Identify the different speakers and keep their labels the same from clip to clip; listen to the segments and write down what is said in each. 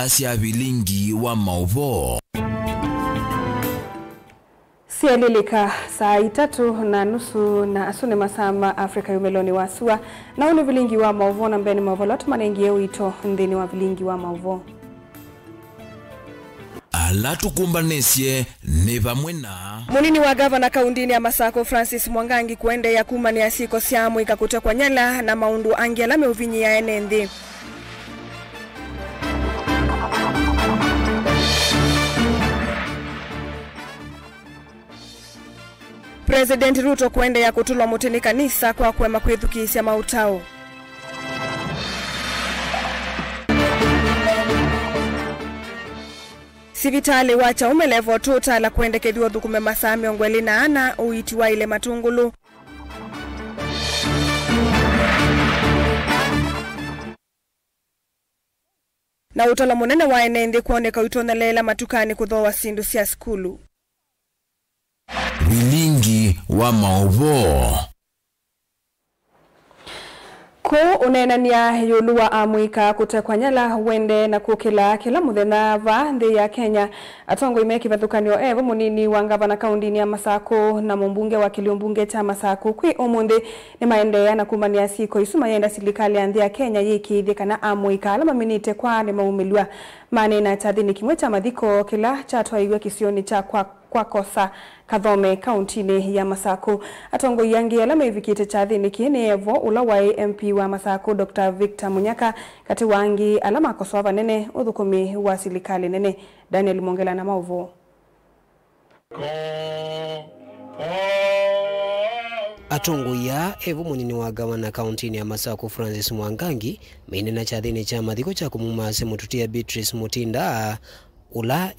Speaker 1: sia vilingi wa mauvo.
Speaker 2: Sialilika saa 3:30 na asune masama Afrika yumeloni wasua na unu vilingi wa mauvo na mbeni mauvo lotu manengie wito ndini wa vilingi wa mauvo.
Speaker 1: Ala tukumbanesye ne pamwena
Speaker 2: Munini wa gavana kaundini ya Masako Francis Mwangangi kuende ya kumani ya siko siamu ikakutekwa nyala na maundu Angela meuvinyi ya enendi. President Ruto kuende ya kutulwa mutini kanisa kwa kwema kwithukisya mautao. Sivitali wacha umelevo tuta la kuendekediwa dhukume masaa 24 uitiwa ile matungulu. Na utala munene wa enendi kuoneka uitonelela matukani kudhoa sindu sia skulu.
Speaker 1: vilingi wa mauvo.
Speaker 2: Ko unenania yulua amuika kutekwa nyala wende na kukila kila muthenya va nthi ya Kenya atongo imeki vathukanio evo munini wa gavana kaundini ya Masako na mumbunge wa kiliumbunge cha Masako kwi umundi ni maendelea na kumania siko isuma yenda serikali ya nthi ya Kenya yiki kana amuika ala maminite kwa ni maumilwa manena tathini kimwe cha mathiko kila chatwa iwe kisioni cha kwa kosa Kathome kauntini ya Masako atongo yangi ala mevikite chathini kini evo ula wa MP wa Masako Dr. Victor Munyaka kati wangi ala makosoa vanene uthukumi wa serikali nene. Daniel Mongela na mauvo.
Speaker 3: Atongo ya evo munini wa gavana kauntini ya Masako Francis Mwangangi menena chathini cha mathiko cha kumumase mututia Beatrice Mutinda ula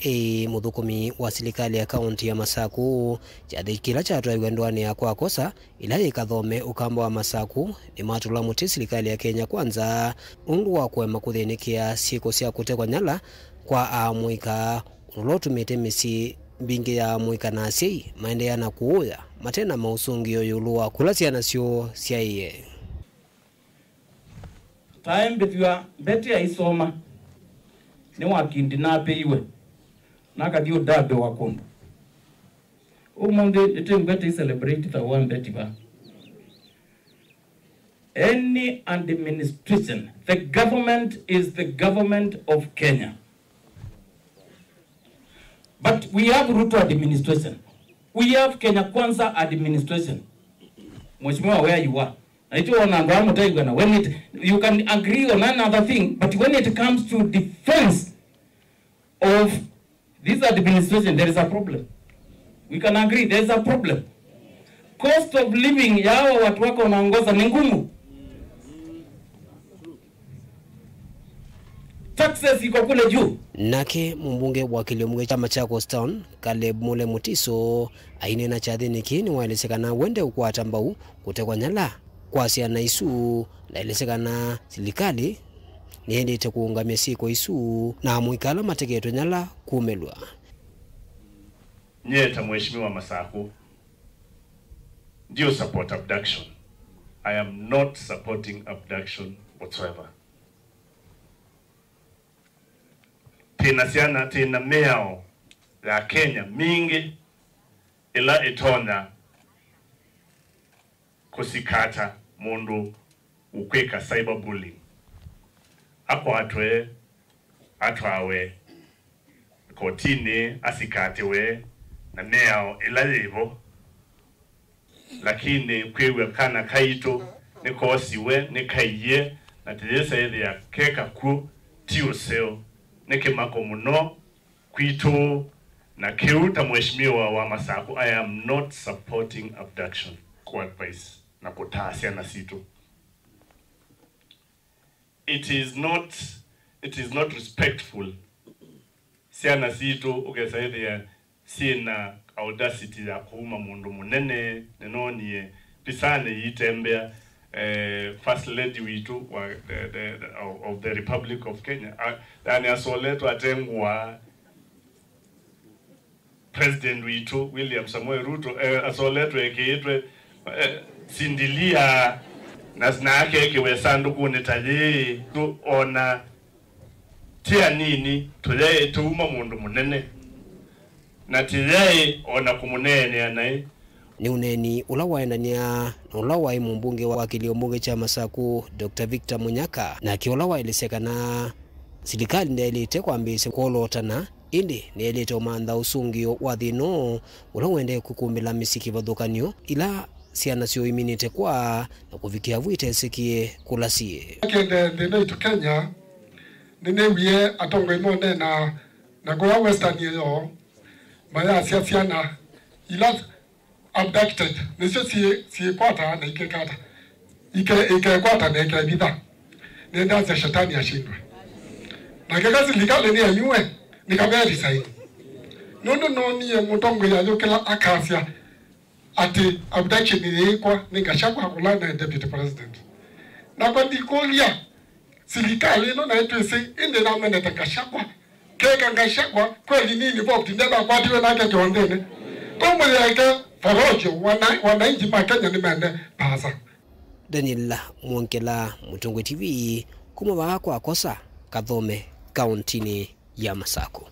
Speaker 3: muthukumi wa serikali ya kaunti ya Masako chathi kila chatwa igwendwane ya kwa kosa ila ikathome ukamba wa Masako ni matula muti serikali ya Kenya kwanza undu wa kwema kuthenikia siko sia kutekwa nyala kwa amuika ulotumite misi bingi ya amuika na sei maendelea na kuuya matena mausungio yulua kulasia nasio sia iye
Speaker 4: time betwa beti ya isoma ni wakindi na peiwe nakadio dabe wakondo umonde etembete celebrate the one betiba any administration. The government is the government of Kenya, but we have Ruto administration, we have Kenya Kwanza administration. Mheshimiwa, where you are, when you can agree on another thing, but when it comes to defense of this administration, there is a problem. We can agree there is a problem. Cost of living yao watu wako wanaongoza ni ngumu. Taxes iko kule juu.
Speaker 3: Nake mbunge wa kiliumbunge cha Machakos Town Caleb Mule Mutiso ainena chathini kini waelesekana wende ukwata mbau kutekwa nyala kwa siana isu na elesekana serikali niendete kuungamia siko isu na muikala mategeto nyala kumelwa.
Speaker 5: Nyeta mheshimiwa Masako ndio support abduction. I am not supporting abduction whatsoever. Tena meao la Kenya mingi ila itona kusikata mundu ukweka cyberbullying. Ako atwawe kotini asikatewe na meao ila livo, lakini kwewe kana kaito nikosiwe nikaiye na tijesa ili ya keka ku tiuseo nike mako muno kwito na keuta mheshimiwa wa Masako. I am not supporting abduction kwa advice na kutasia na situ. It is not respectful siana situ ukesaidi ya sina audacity ya kuuma mundu munene nenonie pisane yitembea first lady witu of the Republic of Kenya yani asoleto atengwa President witu William Samoei Ruto asoleto ekeitwe sindilia na snake ekewe sanduku nitaje tu ona tia nini tulee tuuma mundu munene na tilei ona kumunene anaye
Speaker 3: ni uneni ula waendania na ula wa mbunge wa wakili mbunge cha Masaku Dr. Victor Munyaka na kiola wa ilisekana serikali ndiye ilitekwa mbise kolotana indi ni ilete umanda usungio wa thino ula wende kukumbila misiki vadhukanio ila siana sio iminite kwa na kuvikia vuite sikie kulasie
Speaker 6: kende ndene to Kenya ninewie atongo imone na goa western yo maya siana ila abducted nisho si kwata na ikekata kwata na ikebida nenda za shetani ashindwe na kekazi likale ni anywe nikaberi saini no ni mutongo ya yokela akasia ati abduction ni kwa nikashakwa kulana deputy president na kwa ndikolia serikali no na etwese inde na mene takashakwa keka ngashakwa kweli nini bob ndaba kwa diwe na ke jondene tomo yake forojo wananchi Kenya ni mende pasa
Speaker 3: Daniel Mwonkela Mutongwe TV kuma kwa kosa Kathome kauntini ya Masako.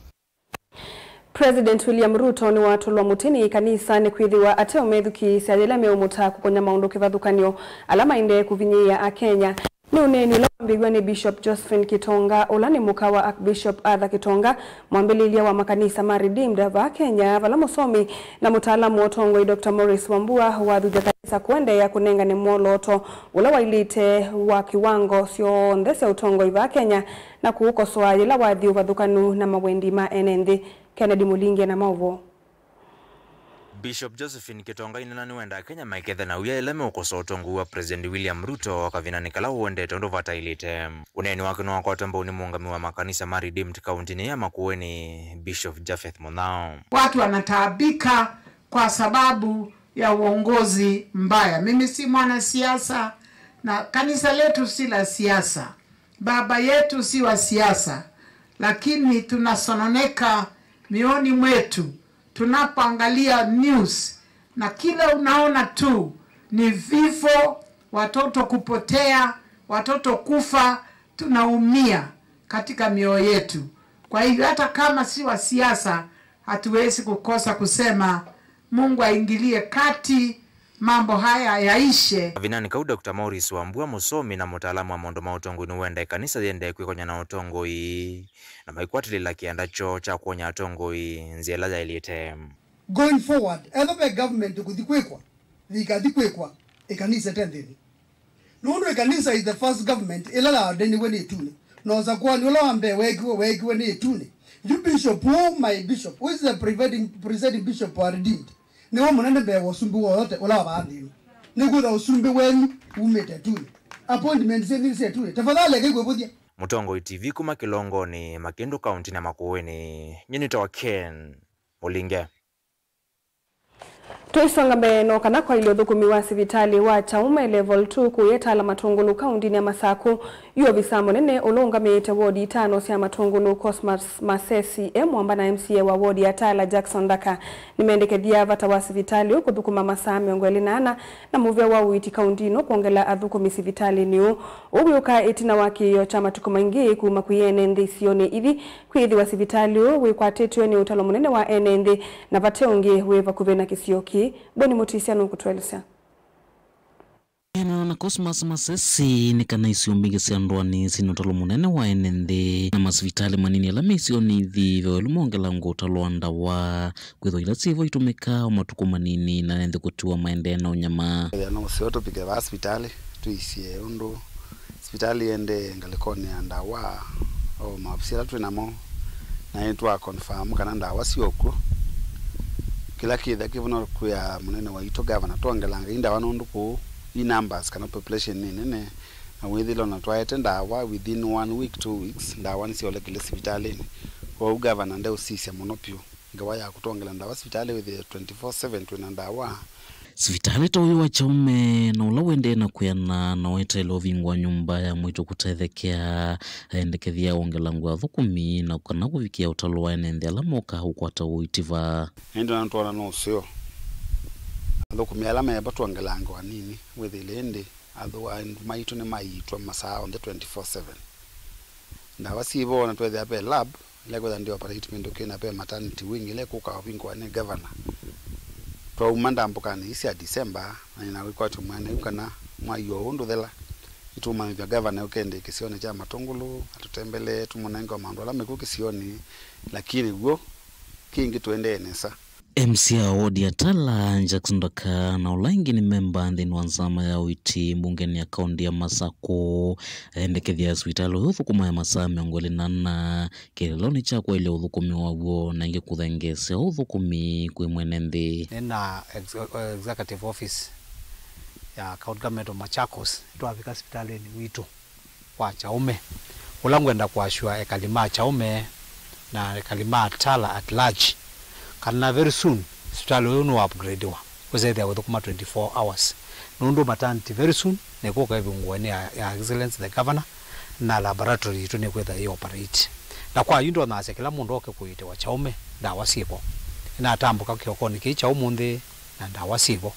Speaker 2: President William Ruto ni watulwa mutini kanisa ni kwithiwa ate umethuki siajela meumuta kukonya maundu kivathukanio alama inde kuvinyia a Kenya ni uneni ula mbigwa ni Bishop Josephine Kitonga ulani muka wa Archbishop Arthur Kitonga mwambililia wa makanisa Redeemed va Kenya vala musomi na mutaalamu otongwe Dr. Morris Wambua wa thuja kanisa kuende ya kunenga ni mwoloto ula wailite wa kiwango sio ndese utongwe va Kenya na kuukosoa ila wathi uvathukanu na mawendi ma NND. Kennedy Mulingi na Mauvo.
Speaker 7: Bishop Josephine Kitonga inana wenda Kenya maiketha na uya eleme ukoso utongu wa President William Ruto wakavina nikala uende tondo vata ilite. Uneni wake no wakota mbao ni muungami wa makanisa Redeemed kauntini ya Makueni Bishop Japheth Monao.
Speaker 8: Watu wanataabika kwa sababu ya uongozi mbaya. Mimi si mwana siasa na kanisa letu si la siasa. Baba yetu si wa siasa. Lakini tunasononeka mioni mwetu tunapoangalia news na kila unaona tu ni vifo, watoto kupotea, watoto kufa, tunaumia katika mioyo yetu. Kwa hivyo hata kama si wa siasa hatuwezi kukosa kusema Mungu aingilie kati mambo haya yaishe.
Speaker 7: Vinani kau Dr. Morris Wambua musomi na mutaalamu wa mondo mautongo ni wenda kanisa yende kwikonya na utongo hii na maikwatili la kiandacho cha kuonya utongo hii nziela za ilite.
Speaker 9: Going forward, the government kudikwekwa, vikadikwekwa ekanisa tendeni. Nundo kanisa is the first government ilala adeni weni etune. Noza kwa ni ula ambe wegi weni etune. You bishop, who my bishop, who is the presiding bishop or Redeemed? Ni wa munene be wasumbi wote ula baadhi. Ni kuda usumbi weni umete etune. Appointment se etune. Tafadhali kegwe bodia.
Speaker 7: Mutongo TV kuma Kilongo ni Makendo County na Makueni. Nyinita wa Ken Mulinge.
Speaker 2: Tuisonga mbeno kana kwa ilo dhukumi wa sivitali wa Chaume level 2 kuyetala matungulu kauntini ya Masaku yuo visamo nene ulunga meete wodi 5 siya matungulu Cosmas Masesi mwamba na MCA wa wodi ya Tala Jackson Daka nimeendeke diavata wa sivitali huku dhukuma masami ongweli na muvya wa uiti kauntino kuongela adhukumi sivitali niu uwiuka itina waki yo chama tukumangi kuma kuyene ndi sione hivi kuidhi wa sivitali wikwa tetu ni utalo munene wa NND na vateongi weva kuvena kisioki Boni Mutisia nukutueleza.
Speaker 10: Na Cosmas Masesi ni kanaisi umbige siandwani sinotalo munene wa NND na masivitali manini ala misioni dhivyo lumongela utaloanda wa kwetho ila sivo itumeka umatuku manini na nende kutua maendena unyama.
Speaker 11: Ya usioto pike wa hospitali tuisie undu hospitali ende ngalikoni anda wa o maafisira tuinamo na yetu wa confirm kana ndawa siokwo kila kitha kivuno kuya munene wa ito governor tuongelanga inda wanondu ku i numbers kana population nene na withilo na twaete ndawa within 1 week 2 weeks ndawa ni siole kile hospitali kwa governor ndio sisi monopio ngawa ya kutongela ndawa hospitali with 24/7 twina ndawa
Speaker 10: sivitali toyo wa Chaume na ulawende na kuyana na wete lovingwa nyumba ya mwito kutethekea endekethia ongelangu ya thukumi na ukana kuvikia utalo wa NND alamoka huku ata uitiva
Speaker 11: endo na ntuwana no usio thukumi alama ya batu ongelangu wa nini wethile ende adhuwa maitu ni maitwa masaa on the 24/7 ndawa sivo na twethe ape lab ile kwa ndio operate minduke na pe maternity wing ile kuka wingwa ni governor twa umanda mpokani isi ya December na inawikwa tumane ukana mwayo undu thela ituma vya governor ukende kisioni cha Matungulu atutembele tumunengo mandola meku kisioni lakini guo kingi tuende nesa
Speaker 10: MCA Wodi Atala Jackson Daka na ulaingi ni memba ndini wanzama ya witi mbungeni ya kaundi ya Masako endekethia hospitali uthukuma ya masaa miongoli nana kileloni cha kwa ile uthukumi wawo na inge kuthengese uthukumi kwe mwenendi
Speaker 12: nina executive office ya county government of Machakos tuwafika hospitali ni wito kwa Chaume ulangu enda kwa shua ekalima Chaume na ekalima Atala at large kana very soon hospital will upgrade wa because they were kuma 24 hours nundo maternity very soon neko ka bingwani ya excellence the governor na laboratory to neko da operate na kwa yundo na sekela mundo ke kuite wa Chaume da wasipo ina tambuka kyokoni ki Chaumundi na da wasipo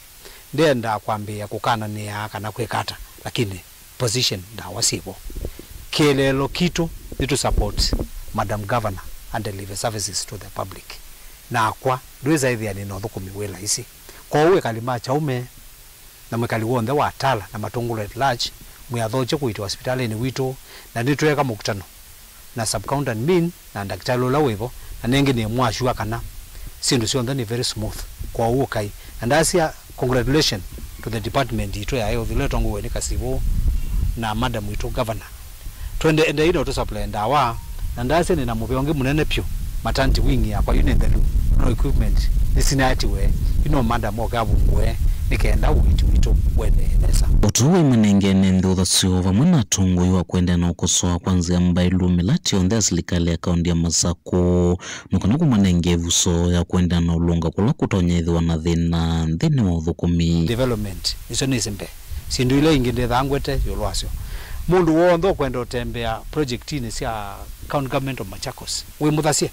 Speaker 12: ndenda kwambia kukana ni kana kwekata lakini position da wasipo kelelo kitu to support madam governor and deliver services to the public na kwa duweza hivi yani nothukumi wela isi kwa uwe kalima Chaume na mwekali wonde wa Atala na Matungulu at large muyathoche kuitwa hospitali ni wito na nitweka mukutano na subcountant mean na daktari lola wevo na nenge ni mwashua kana sindu sionda ni very smooth kwa uwe kai and asia congratulations to the department ito ya health ile tongu wenika sivo na madam ito governor twende ende ino to supply ndawa na ndase ni na mubionge munene pyo maternity wing ya kwa unende no equipment nisinati we madam ogabungwe nikenda wito wene nesa
Speaker 10: otuwe manengene ndotha siova mwana tungu yuwa kwenda na ukosoa kwanzia mbailu milati ondea silikali ya kaundi ya Masako nukana kumanenge vuso ya kwenda na ulunga kula kutonyethi wanathina nthini wa uthukumi
Speaker 12: development iso nisimbe sindu ile inginde thangwete yulwasyo mundu wontho kwenda utembea project ini sia county government of Machakos we muthasie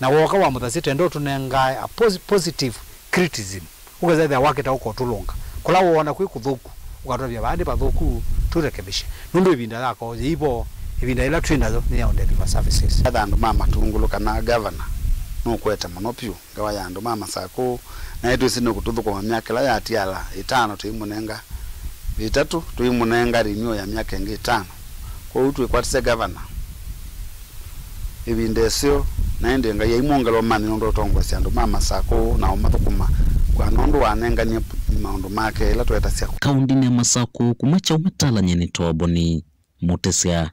Speaker 12: na woka wa muthasie tendo tunenga a positive criticism ukaza the work ta uko tulunga kula wona kwi kuthuku ukatovya bandi bathuku turekebishe nundu ibinda yako ibo ibinda ila twinazo ni ya deliver services
Speaker 11: athandu mama Matungulu kana governor no kweta monopio ngawa ya andu mama Masako na etu sino kututhuko wa miaka la ya tiala 5 tuimunenga 3 tuimunenga rinyo ya miaka ngi 5 kwa utu kwatise governor ibinda sio naende nga yaimongalo mani ndo tongo siandu mama Masako na umathukuma kwa nondo wanengania maundu make ila tweta sia
Speaker 10: kaundi ya Masako kumacha umatala nyeni toboni mutesia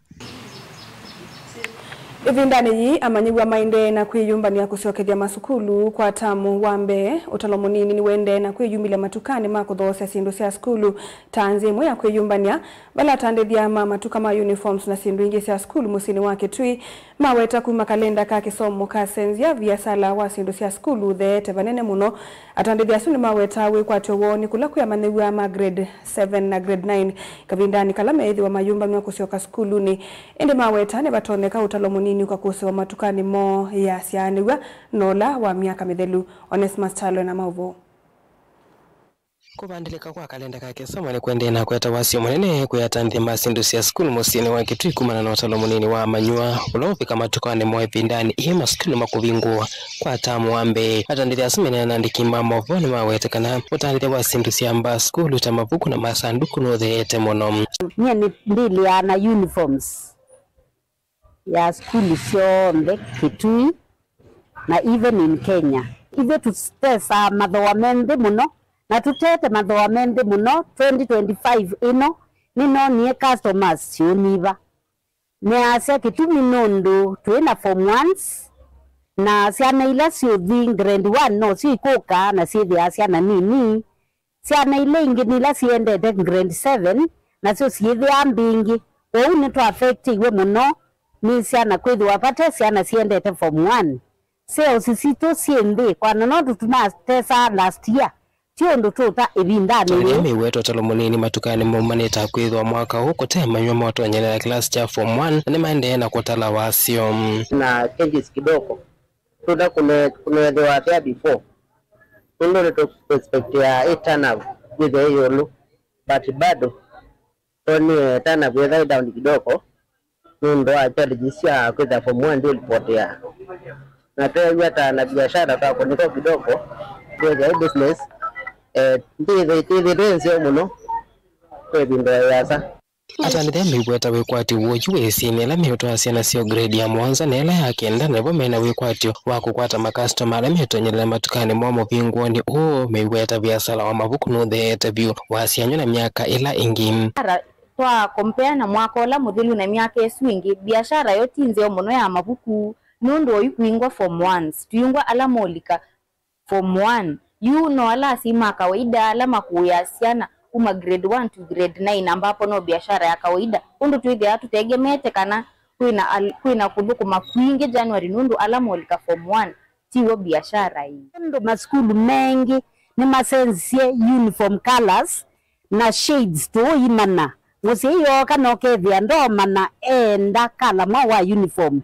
Speaker 2: ivindani yi amanyigwa mainde na kwiyumbania kusyokethia masukulu kwa tamu wambe utalo munini ni wende na kwiyumbila matukani makuthosya sindu sia skulu tanzi imwe ya kwiyumbania bala tandithia matuka ma uniforms na sindu ingi sia skulu musini wake tui maweta kuma kalenda ka kisomo ka senzia via sala wa sindu sia skulu the vanene muno atandithia suni maweta we kwa tewoni kula kuya manigwa ma grade 7 na grade 9 kavindani kalame ethi wa mayumba mwa kusyoka skulu ni ende maweta ne batoneka utalo munini kwa kusewa matukani mo ya sianiwa nola wa miaka mithelu Onesmus Chalo na mauvo
Speaker 13: kubandilika kwa kalenda ka kisomo ni kwende na kweta wasio munene kuyatanthia masindu sia skulu musini wa kitui kumana na utalo munini wa manyua ulofika matukani mo ipindani ihema skulu makuvingwa kwa tamu wambe atandithia sumene na ndikima movoni mawetekana utandithia wasindu sia mba skulu tamavuku na masanduku no theete mono
Speaker 14: nye ni mbili na uniforms ya skuli sionde Kitui na even in Kenya hivyo tutesa mathoa mende muno na tutete mathoa mende muno 2025 ino nino nie customers sioniva ne asia Kitui nondu twina form 1s na siana ila siothi grade 1 no sikuka na sithi asiana nini siana ile ingi nila siendete grade 7 na sio sithi ambingi ou ni to affect iwe muno ni siana kwethi wapate siana siendete form 1 seo sisito siende kwa nono tumatesa last year tiondo tuta ibindani
Speaker 13: ni miweto talo munini matukani mumanita kwithwa mwaka huko tema nywa moto nyela class cha form 1 ni maende na kutala wasio
Speaker 15: na changes kidogo tuta kuna the wapia before ndo to expect ya etana with the yolo but bado oni tana with down kidogo nundo achalijisia kwenda form 1 ndio lipotea. Na pia hata na biashara kwa kuniko kidogo kwa business ndiye sio muno kwa bindo yasa.
Speaker 13: Atanithia migweta wikwati woju wesini la miuto ciana cio grade ya mwanza nela ya kenda nebo mena wikwati wa kukwata makastoma la mitonyele matukani mwa mubingwoni o migweta biasala wa mabuku no the interview wa cianyo na miaka ila ingi
Speaker 16: twa compare na mwaka ola muthilu na miaka eswingi biashara yo tinze muno ya mabuku nundo yukwingwa form 1 tuyungwa ala molika form 1 you know ala sima kawaida ala makuya ciana kuma grade 1 to grade 9 ambapo no biashara ya kawaida undu tuige atutegemete kana kuina kudhuku makwingi January nundu alamolika form 1 tiwo biashara hii
Speaker 14: ndo maskulu mengi ni masensie uniform colors na shades to imana musi yo kana kethia ndo mana enda kala mwa wa uniform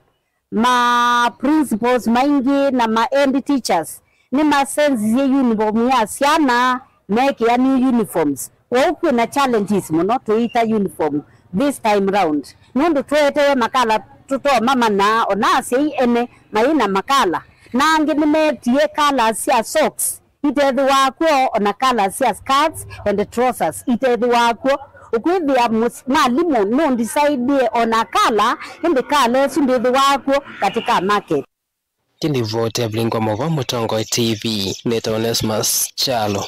Speaker 14: ma principals maingi na ma end teachers ni masensie uniform ya siana make ya new uniforms waupe na challenges muno tuita uniform this time round nundu tuetewe makala tutoa mama na onasi ene maina makala nangi nimetie kala sia socks itethi wakwo ona kala sia skirts and trousers itethi wakwo ukwithia mwalimu no decide ona kala indi kala sundithi wakwo katika market.
Speaker 13: Tindi vote Blingo Mova Mutongo TV Neta Onesmus Chalo.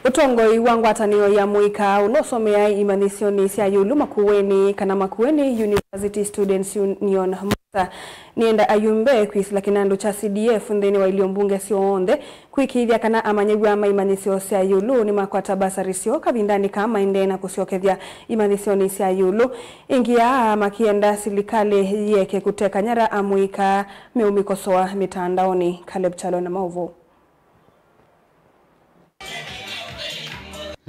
Speaker 2: Utongoi wa ngwatanio ya muika unosomea imanisioni cia yulu Makueni kana Makueni University Students Union Musa nienda ayumbe kwisila kinando cha CDF ndeni wa iliombunge sioonde kwikithia kana amanyegwa ama imanisio cia yulu ni makwata basari sio kabindani kama indena kusiokethia imanisioni cia yulu ingia makienda silikale yeke kuteka nyara amuika meumikosoa mitandaoni. Caleb Chalo na Mauvo.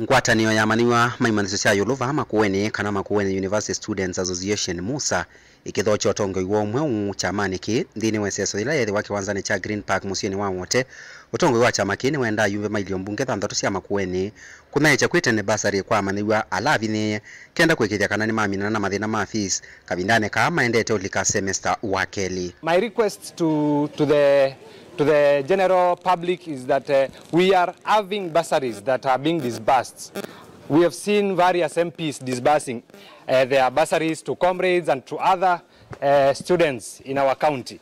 Speaker 17: Ngwatanio ya maniwa maimanisio cia yulu va Makueni kana Makueni University Students Association Musa ikithocho tongo iwo umwe chamani ki ndini weseso ila yethi wake wanzani cha Green Park musieni wa wote utongo wa chama kini wenda yumbe mailio mbunge thanthatu cia Makueni kunaecha kwitene basari kwa maniwa alavini kenda kwikithia kana ni mamina na mathina ma fees kabindane kama endete ulika semester wa keli.
Speaker 18: My request to the general public is that we are having bursaries that are being disbursed. We have seen various MPs disbursing their bursaries to comrades and to other students in our county.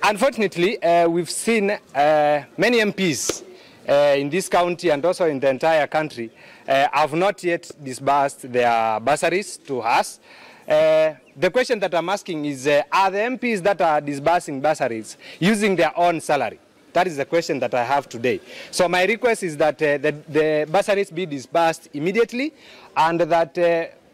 Speaker 18: Unfortunately, we've seen many MPs in this county and also in the entire country have not yet disbursed their bursaries to us. The question that I'm asking is, are the MPs that are disbursing bursaries using their own salary? That is the question that I have today. So my request is that the bursaries be disbursed immediately and that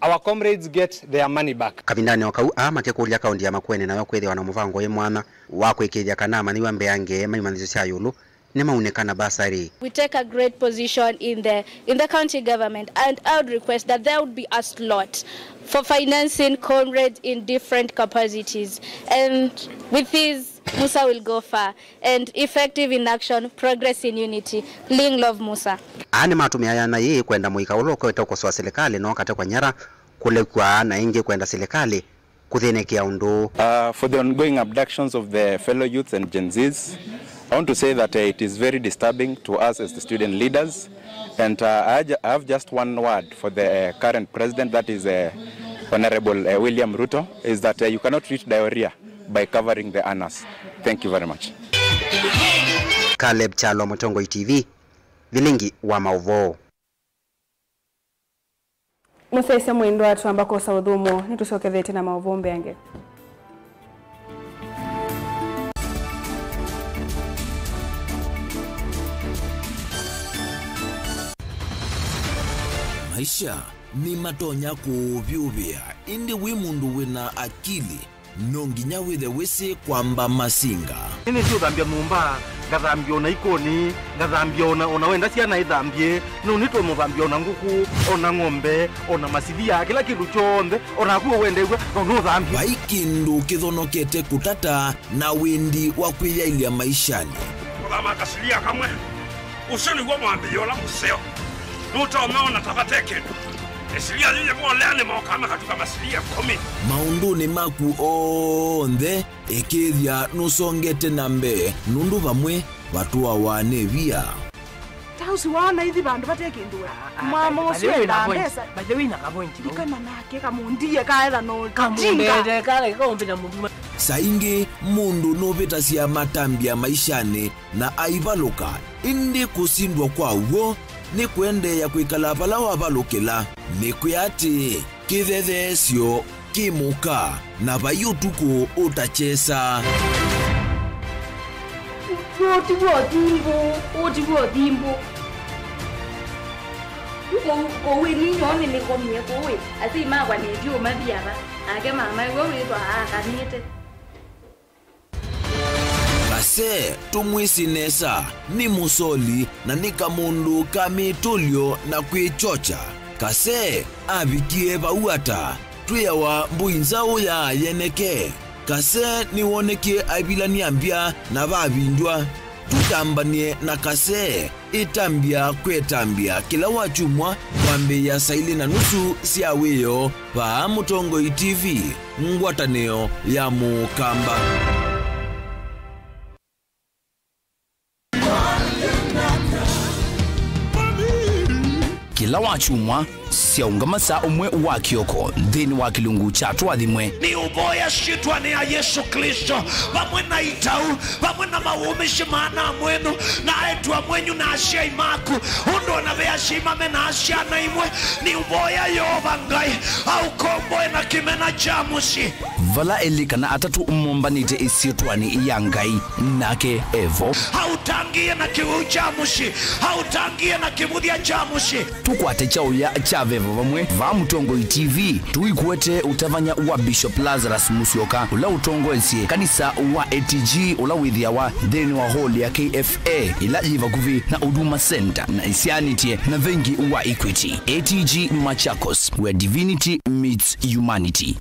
Speaker 18: our comrades get their money back.
Speaker 17: Kabindani wakau makekulia kaundi ya Makueni na yokwethia wana muvango ye mwana wako ikithia kana maniwa mbeange maimanizio cia yulu ni maunekana basari.
Speaker 19: We take a great position in the county government and I would request that there would be a slot for financing comrades in different capacities, and with this Musa will go far, and effective in action, progress in unity. Ling love Musa.
Speaker 17: Ani matumia yana yeye kwenda muika uloko etokosoa serikali no kate kwa nyara kule kwa na inge kwenda serikali kuthenekea undu.
Speaker 20: For the ongoing abductions of the fellow youths and Gen Zs, I want to say that it is very disturbing to us as the student leaders, and I have just one word for the current president, that is Honorable William Ruto, is that you cannot treat diarrhea by covering the anus. Thank you very much.
Speaker 17: Caleb Chalo, Mutongo TV, Vilingi wa Mauvo.
Speaker 2: Musese mwendo atu ambako saudhumo nitusokethete na Mauvo mbeange.
Speaker 1: Maisha ni matonya kuvyuvia indi wimundu wina akili nonginya withe wisi kwamba masinga.
Speaker 21: Nini sio dhambia mumba, gathambia ona ikoni, gathambia ona wenda ciana ithambie, no nitwe muthambia ona nguku, ona ng'ombe, ona masithia, kila kindu chonde, ona kuo wendegwe, no thambia.
Speaker 1: Vaikindu kithonokete kutata na windi wa kwiyailia maishani.
Speaker 22: Othama kasilia kamwe, ucio niguo mwambio la museo.
Speaker 4: Nuto umeona tabateke. Esilia lile mwolene mwokama katika masilia 10.
Speaker 1: Maunduni maku onthe ekethia nusongete nambe nundu vamwe watuwa wane via.
Speaker 22: Tausi wana hithi bandu bateke ndua. Mama oswe na pesa. Bajewina kapointi. Ikana nake kamundiye kaela no. Kamundele kale kaombina mundu.
Speaker 1: Saingi mundu novetasia matambia maishane na aivaluka indi kusindwa kwa uo ni kwende ya kuikala pala wavalukila ni kuyati kithethesio kimuka na vayutuku utachesa.
Speaker 22: Otiwo dimbo. Kowe ni nyone ni komye kowe. Ati magwa ni dio mabiara. Age mama wewe ndo akanite.
Speaker 1: Kase tumwisinesa ni musoli na nika mundu kamitulio na kwichocha. Kase abikie bauata tuyawa mbuinzao ya yeneke. Kase niwoneke abilani ambia na babindwa. Tutambanie na kase itambia kwetambia kila wachumwa wambe ya saili na nusu siaweyo pa Mutongoi TV ngwataneo ya Mukamba.
Speaker 23: Kila wachumwa siaungamasa umwe wa kioko dhini wa kilungu chatu adhimwe
Speaker 24: ni uboya shitwa ni ya Yesu Kristo pamwe na itau pamwe na mawumishi maana mwenu na etua mwenyu na ashia imaku undo na vea shimame na ashia na imwe ni uboya yobangai au komboe na kimena jamushi
Speaker 23: vala elika na atatu umombanite isietwani iyangai nake evo
Speaker 24: hautangie na kiwu jamushi hautangie na kimudia jamushi
Speaker 23: tukwate chao ya chavevo vamwe va Mutongoi TV tuikuete utavanya wa Bishop Lazarus Musyoka ula utongoesie kanisa wa ATG ula withia wa dheni wa hall ya KFA ila jiva kuvi na Huduma Center na isianitie na vengi wa Equity ATG Machakos where divinity meets humanity.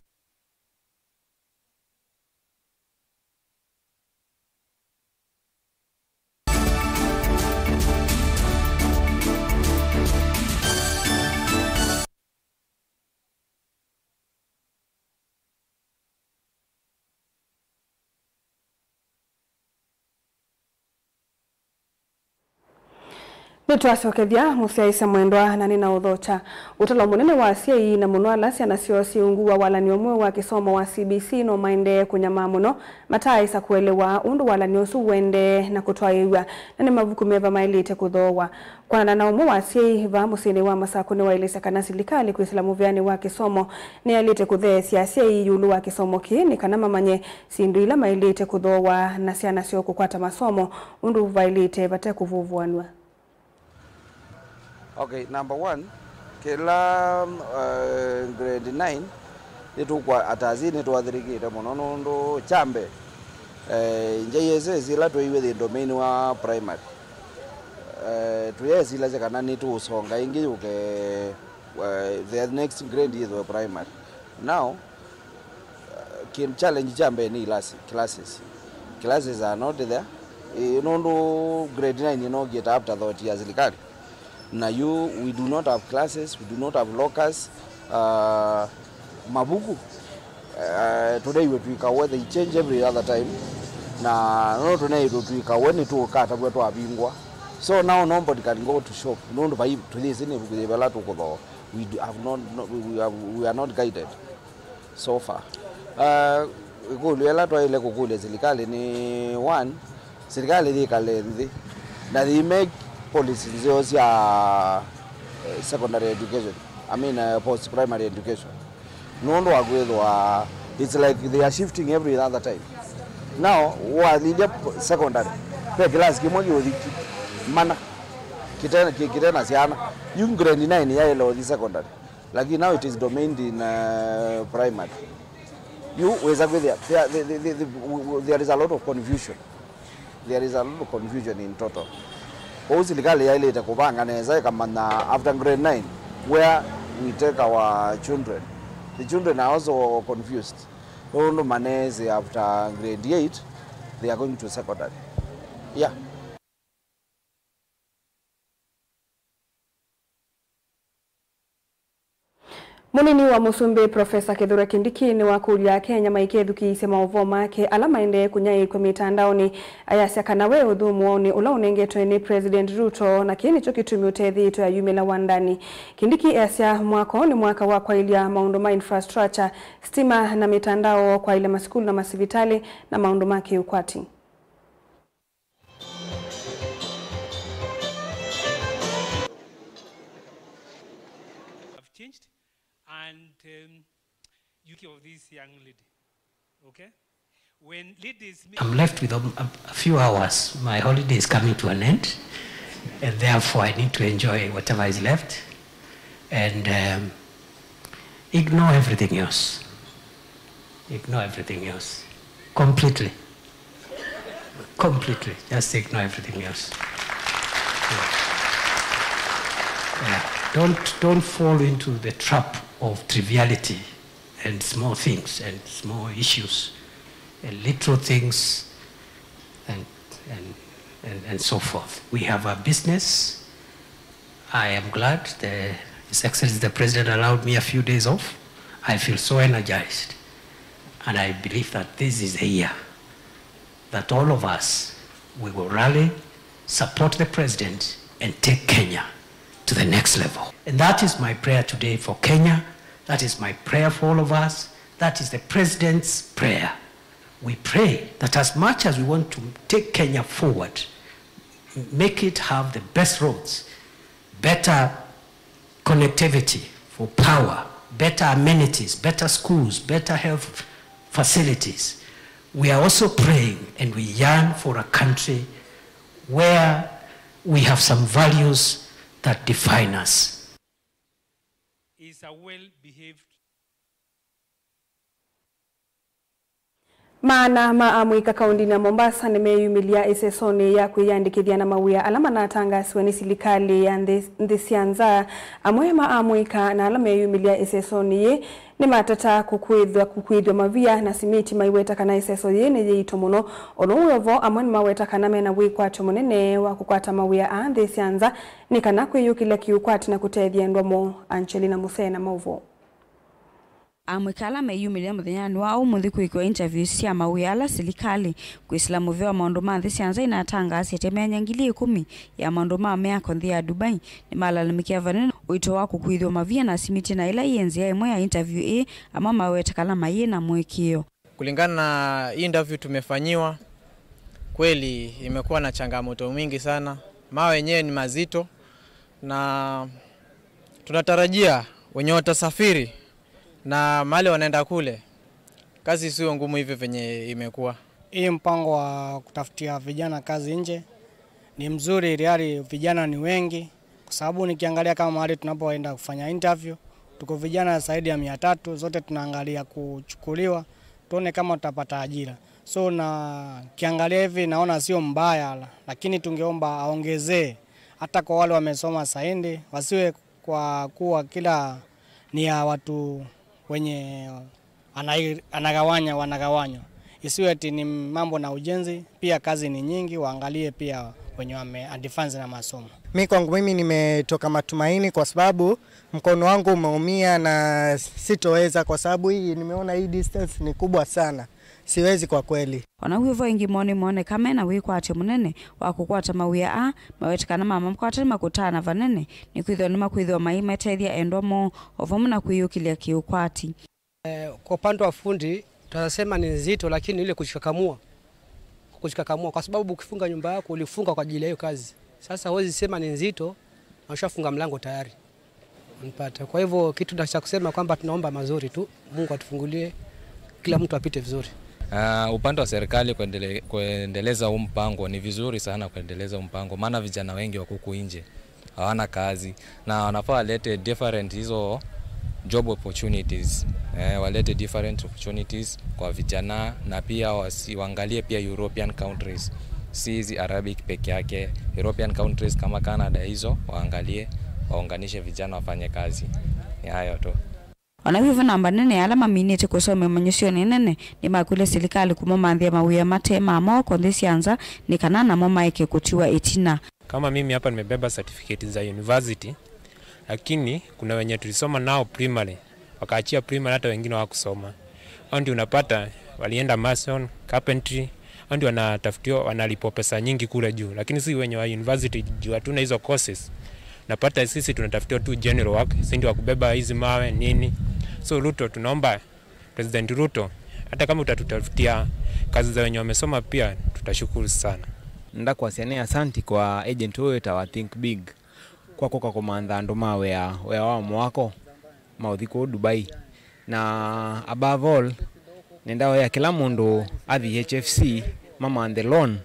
Speaker 2: Nitwacokethia musiaisa mwendwa na nina uthocha utalo munene wa CIE na muno alasi anasio siungua walani omwe wa kisomo wa CBC no maende kunyama muno mataisa kuelewa undu walani osu wende na kutwaiwa na ni mavuku meva mailite kuthowa kwana na omwe wa CIE va musini wa masako ni wailisa kana silikali kuislamu vyani wa kisomo ni alite kuthesia CIE yulu wa kisomo ni kana mamanye sindu ila mailite kuthowa na siana sio kukwata masomo undu vailite vate kuvuvuanwa.
Speaker 25: Okay, number 1, kila grade 9 nitukwa atazini twathirikite muno nundu chambe njeyese zila twiwe the domain wa primary tuyesila kana nitu usonga ingi uke the next grade is the primary now kin challenge chambe ni classes are not there nundu grade 9 no get after that ya zilikali. Na we do not have classes, we do not have lockers, mabuku. Today we tuikawe, they change every other time. Na no today we tuikawe ni tu kata wetu abingwa. So now nobody can go to shop. No to buy to this in bela to go. We are not guided so far. Kulela to ile kukule serikali ni one, serikali di kalendi. Na they make policies ya secondary education, I mean post-primary education. It's like they are shifting every other time. Now, secondary, class mana kitena siana, yung grade 9 ya ilo di secondary. Like now it is domained in primary. There is a lot of confusion. There is a lot of confusion in total. Serikali ya ile itakupanga neza kama na after grade 9 where we take our children. The children are also confused. All maneze after grade 8 they are going to secondary. Yeah.
Speaker 2: Munini wa Musumbi Profesa Kithure Kindiki ni wakulia Kenya maikethuki isema uvoma ke alama ende kunyai kwa mitandaoni ayasya kanawe udhumuoni ula unengetwe ni President Ruto na kini chokitumi utethi ito ya yumila wandani. Kindiki asya mwako ni mwaka wa kwa ilia maunduma infrastructure, stima na mitandao kwa ile masikulu na masivitali na maunduma kiukwati.
Speaker 3: Of this young lady, okay? When ladies,
Speaker 5: I'm left with a few hours. My holiday is coming to an end, and therefore I need to enjoy whatever is left and ignore everything else. Ignore everything else completely. Completely, just ignore everything else. Yeah. Don't fall into the trap of triviality and small things and small issues and little things and so forth. We have a business. I am glad His Excellency the President allowed me a few days off. I feel so energized, and I believe that this is a year that all of us, we will rally, support the President and take Kenya to the next level. And that is my prayer today for Kenya. That is my prayer for all of us. That is the President's prayer. We pray that as much as we want to take Kenya forward, make it have the best roads, better connectivity for power, better amenities, better schools, better health facilities. We are also praying and we yearn for a country where we have some values that define us.
Speaker 3: Is a well-behaved.
Speaker 2: Maana maamuika kaundini ya Mombasa nimeyumilia isesoni ya kuyandikithia na mawia alama na atangasiwe ni silikali ya ndisianza amwe maamuika na alama yuyumilia isesoni ye ni matata kukwidhwa mavia na simiti maiweta kana iseso ye ni yito muno onuwevo amwe ni maweta kana mena wikwacho munene wa kukwata mawia a ndisianza ni kana kwiyukile kiukwati na kutethia ndwamo Angelina Musena mauvo.
Speaker 6: Amwikala meyumilia muthenyani wa umuthi kuikwa interview cia mawiyala silikali kuislamu vya maundu ma thisianza inatangasi temenya ngili 10 ya maundu ma meako nthi ya Dubai ni malalamikia vanene uito wa kukwithwa mavia na simiti na ila yenzi ya imwe ya interview ama mawetakala maye na mwekio.
Speaker 8: Kulingana na hii interview tumefanyiwa, kweli imekuwa na changamoto mingi sana. Mawe yenyewe ni mazito na tunatarajia wenye watasafiri na mali wanaenda kule, kazi sio ngumu hivi venye imekuwa.
Speaker 9: Hii mpango wa kutafutia vijana kazi nje ni mzuri, ili vijana ni wengi, kwa sababu nikiangalia kama mahali tunapoenda kufanya interview tuko vijana zaidi ya 300, zote tunaangalia kuchukuliwa tuone kama tutapata ajira. So na kiangalia hivi naona sio mbaya, lakini tungeomba aongezee hata kwa wale wamesoma saindi, wasiwe kwa kuwa kila ni ya watu wenye wanagawanywa. Isiwe eti ni mambo na ujenzi, pia kazi ni nyingi, waangalie pia wenye wameadvance na masomo.
Speaker 26: Mimi kwangu mimi nimetoka matumaini kwa sababu mkono wangu umeumia na sitoweza, kwa sababu hii nimeona hii distance ni kubwa sana. Siwezi kwa kweli.
Speaker 6: Wanawivo ingi mwone kama na wikwate munene wa kukwata mawia a mawetikana mama mkwate makutana vanene ni kwithwa ni makwithwa maimethethia endomo ovomu na kuyukilia kiukwati.
Speaker 27: Kwa upande wa fundi tunasema ni nzito, lakini ile kuchikakamua kwa sababu ukifunga nyumba yako ulifunga kwa ajili ya hiyo kazi. Sasa huwezi sema ni nzito na ushafunga mlango tayari. Unapata. Kwa hivyo kitu cha kusema kwamba tunaomba mazuri tu, Mungu atufungulie kila mtu apite vizuri.
Speaker 28: Upande wa serikali kuendeleza huu mpango ni vizuri sana, kuendeleza mpango, maana vijana wengi wako huku nje hawana kazi na wanafaa walete different hizo job opportunities, walete different opportunities kwa vijana, na pia wasiangalie pia European countries, si hizi Arabic peke yake. European countries kama Canada hizo waangalie, waunganishe vijana wafanye kazi. Ni hayo tu.
Speaker 6: Wanawivu namba nene alama minite kusome manyusio nene ni makule silikali kumomanthia mawia matema amoko ndisianza ni kanana moma eke kutiwa etina.
Speaker 29: Kama mimi hapa nimebeba certificate za university, lakini kuna wenye tulisoma nao primary
Speaker 7: wakaachia primary, hata wengine hawakusoma. Hao ndio unapata walienda mason, carpentry, hao ndio wanatafutiwa, wanalipo pesa nyingi kule juu. Lakini sisi wenye wa university juu hatuna hizo courses. Napata sisi tunatafutiwa tu general work, sisi ndio wakubeba hizi mawe nini. So Ruto, tunaomba President Ruto, hata kama utatutafutia kazi za wenye wamesoma pia tutashukuru sana.
Speaker 10: Nda kwa siane asanti kwa agent wewe wa Think Big kwa komanda ndo mawe ya wa mwako maudhiko Dubai, na above all nenda ya kila mundu athi HFC mama and the loan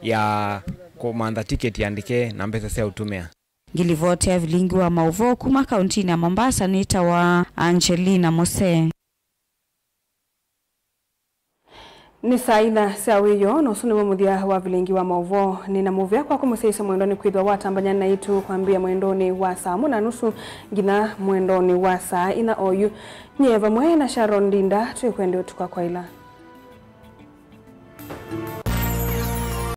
Speaker 10: ya komanda ticket yandike na mpesa sia utumia.
Speaker 6: Ngilivotea vilingi wa Mauvo kuma kaunti na Mombasa, nita wa Angelina Mose.
Speaker 2: Ni saida sawiyo no sunu muthia wa vilingi wa Mauvo nina muvya kwa kumuseisa mwendoni kwithwa watambanya na itu kwambia mwendoni wa saa 4:30 ngina mwendoni wa saa 4 oyu nyeva mwe na Sharon Dinda tukwende utuka kwa ila.